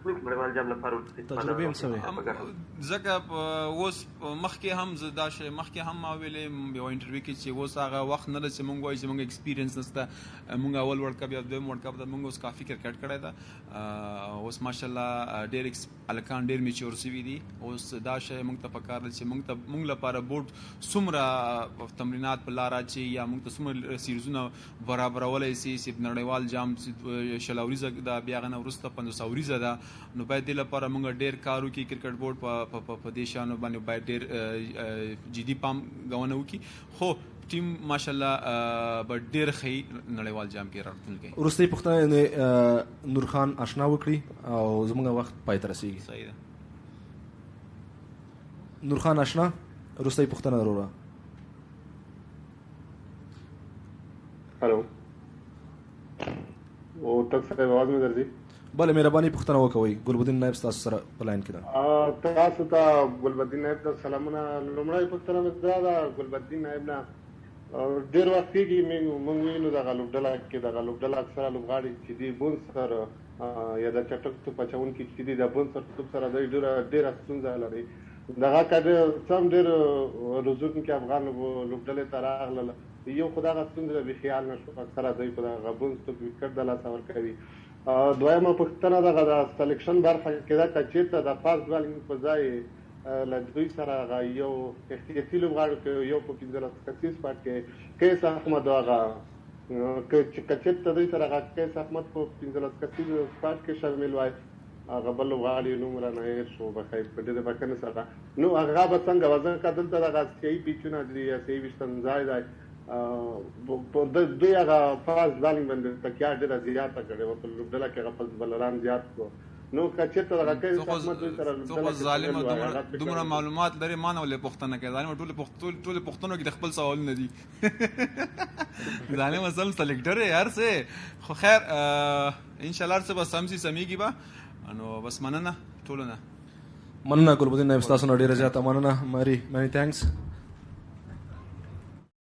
نړیوال جام لپاره تجربه هم سوي ځکه اوس مخکې هم زه دا شی مخکې هم ما ویلې یو انټرویو کې چې اوس هغه وخت نه ده چې مونږ وایو چې مونږ ایکسپیرینس نشته مونږ اول ورلډ کپ یا دویم ورلډ کپ ته مونږ اوس کافي کرکټ کړی ده اوس ماشاءالله ډېر الکان ډېر میچور شوي دي اوس دا شی مونږ ته پکار ده چې مونږ لپاره بورډ څومره تمرینات په لاره چې یا مونږ ته څومره سیریزونه برابرولی سي چې نړیوال جام شل اوریزه ده بیا هغه نه وروسته 500 اوریزه ده نو باید دې لپاره مونږ ډېر کار وکړي کرکټ بورډ په دې شیانو باندې باید ډېر جدي پام غونه وکړي خو ټیم ماشاءالله به ډېر ښه نړیوال جام کې راتلونکی وروستۍ پوښتنه نور خان آشنا وکړي او زموږ وخت پای ته رسېږي صحیح ده نور خان آشنا وروستۍ پوښتنه وروره هلو او تک صاحب आवाज مې درځي بله مهرباني پوښتنه وکوئ ګلبدین نایب ستاسو سره په لاین کې ده تاسو ته ګلبدین نایب ته سلامونه لومړی پوښتنه مې دا ده ګلبدین نایب نه ډېر وخت کېږي موږ وینو دغه لوبډله کې دغه لوبډله اکثره لوبغاړي چې دي بون سره یا د چټک توپ اچوونکي چې دي د بون سره توپ سره دوی ډېره ستونزه لري دغه که څه هم ډېر روزونکي افغان لوبډلې ته راغلل یو خو دغه ستونزه بې خیال نه شو اکثره دوی په دغه بون توپ وکټ د لاسه ورکوي دویمه پوښتنه دغه د سلیکشن برخه کې ده که چېرته د فاست بالینګ په ځای له دوی سره یو احتیاطي لوبغاړو کې یو په 15 کسیز پاټ کې کیس احمد هغه که چېرته دوی سره هغه کیس احمد په 15 کسیز پاټ کې شامل وای هغه بل لوبغاړي نوم رانه هېر شو بخیر په ډېرې بښنې سره نو هغه به څنګه وه ځکه دلته دغه اسیایي پیچونه دي اسیایي ویشتن ځای دی دوی هغه فاست بالینګ باندې تکیه ډېره زیاته کړې وه په لوبډله کې هغه فاست بالران زیات کړو نو که چېرته دغه کیس احمد دوی سره ته ظالمه دومره معلومات لري ما نه ولې پوښتنه کوي ظالمه ټولې پوښتنو کې د خپل سوالونه دي ظالمه سم سلیکټر یار څه خو خیر انشاءالله هر څه به سم سي سمیږي به نو بس مننه ټولو نه مننه ګلبدین نایب ستاسو نه ډېره زیاته مننه ماري مینی تھینکس